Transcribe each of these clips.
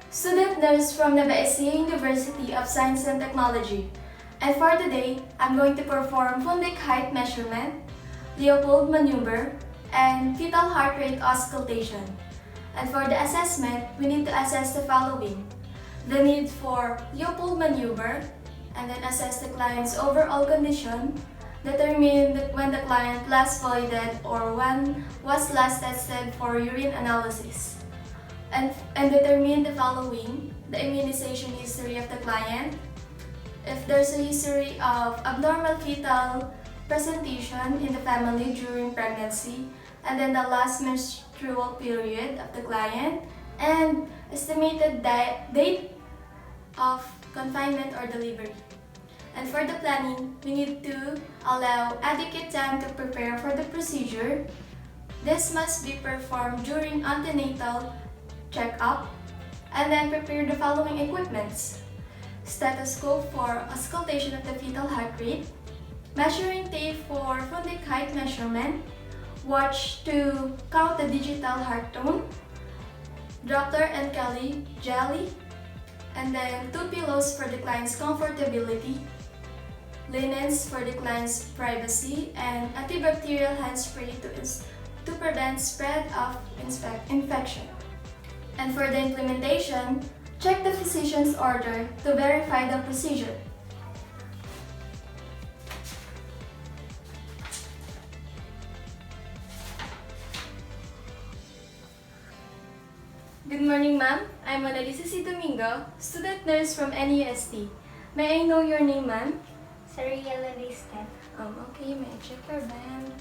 student nurse from the University of Science and Technology. And for today, I'm going to perform Fundic height measurement, Leopold maneuver, and fetal heart rate auscultation. And for the assessment, we need to assess the following: the need for Leopold maneuver, and then assess the client's overall condition, determine when the client last voided or when was last tested for urine analysis. And determine the following: the immunization history of the client, if there's a history of abnormal fetal presentation in the family during pregnancy, and then the last menstrual period of the client, and estimated date of confinement or delivery. And for the planning, we need to allow adequate time to prepare for the procedure. This must be performed during antenatal check-up, and then prepare the following equipments: stethoscope for auscultation of the fetal heart rate, measuring tape for Fundic height measurement, watch to count the digital heart tone, Dr. and Kelly jelly, and then 2 pillows for the client's comfortability, linens for the client's privacy, and antibacterial hand spray to prevent spread of infection. And for the implementation, check the physician's order to verify the procedure. Good morning, ma'am. I'm Monaliza Domingo, student nurse from NUST. May I know your name, ma'am? Okay, may I check your band?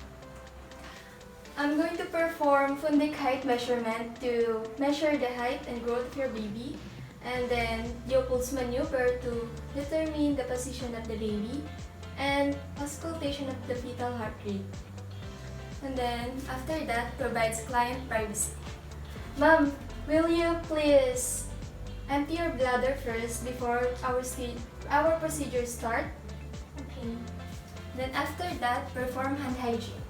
I'm going to perform Fundic height measurement to measure the height and growth of your baby, and then Leopold's maneuver to determine the position of the baby, and auscultation of the fetal heart rate. And then after that, provides client privacy. Ma'am, will you please empty your bladder first before our procedure start? Okay. Then after that, perform hand hygiene.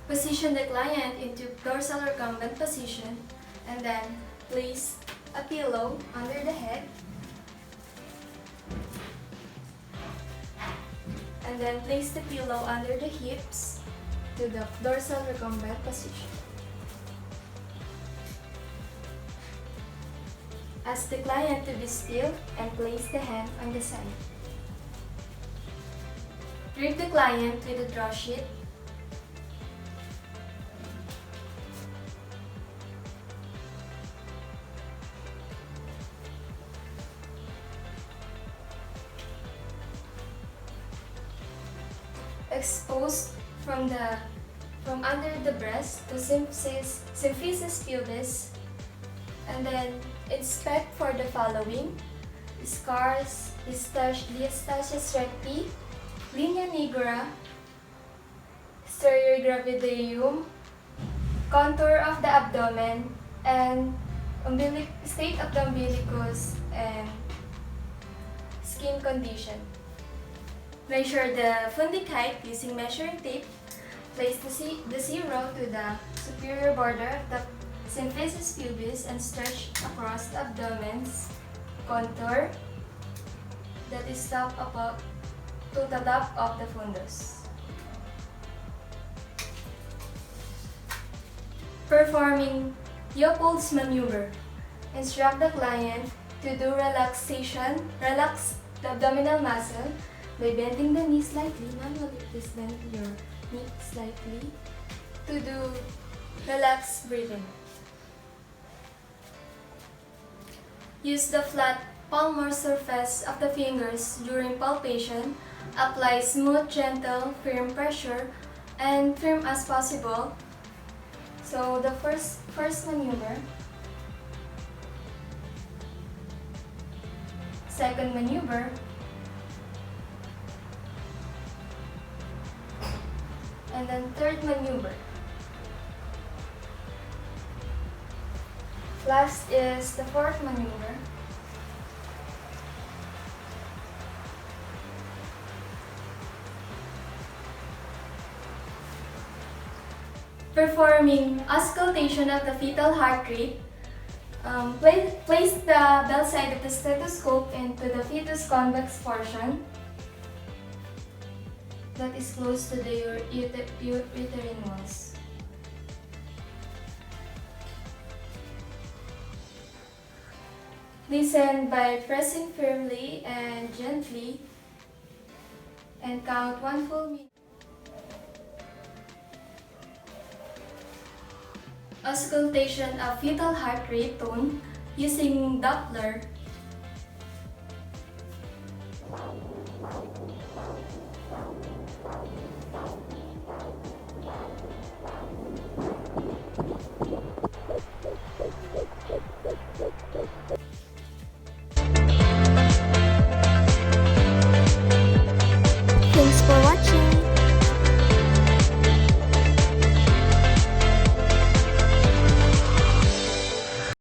Position the client into dorsal recumbent position, and then place a pillow under the head, and then place the pillow under the hips to the dorsal recumbent position. Ask the client to be still and place the hand on the side. Drape the client with a draw sheet. Expose from under the breast to symphysis pubis, and then inspect for the following: scars, diastasis recti, linea nigra, stereogravideum, contour of the abdomen, and state of the umbilicus, and skin condition. Measure the Fundic height using measuring tape. Place the zero to the superior border of the symphysis pubis and stretch across the abdomen's contour that is to the top of the fundus. Performing Leopold's maneuver. Instruct the client to do relaxation, relax the abdominal muscle by bending the knee slightly. Manually, please bend your knee slightly to do relaxed breathing. Use the flat palmar surface of the fingers during palpation. Apply smooth, gentle, firm pressure, and firm as possible. So the first maneuver, second maneuver, and then third maneuver. Last is the fourth maneuver. Performing auscultation of the fetal heart rate. Place the bell side of the stethoscope into the fetus convex portion that is close to the uterine walls. Listen by pressing firmly and gently and count 1 full minute. Auscultation of fetal heart rate tone using Doppler.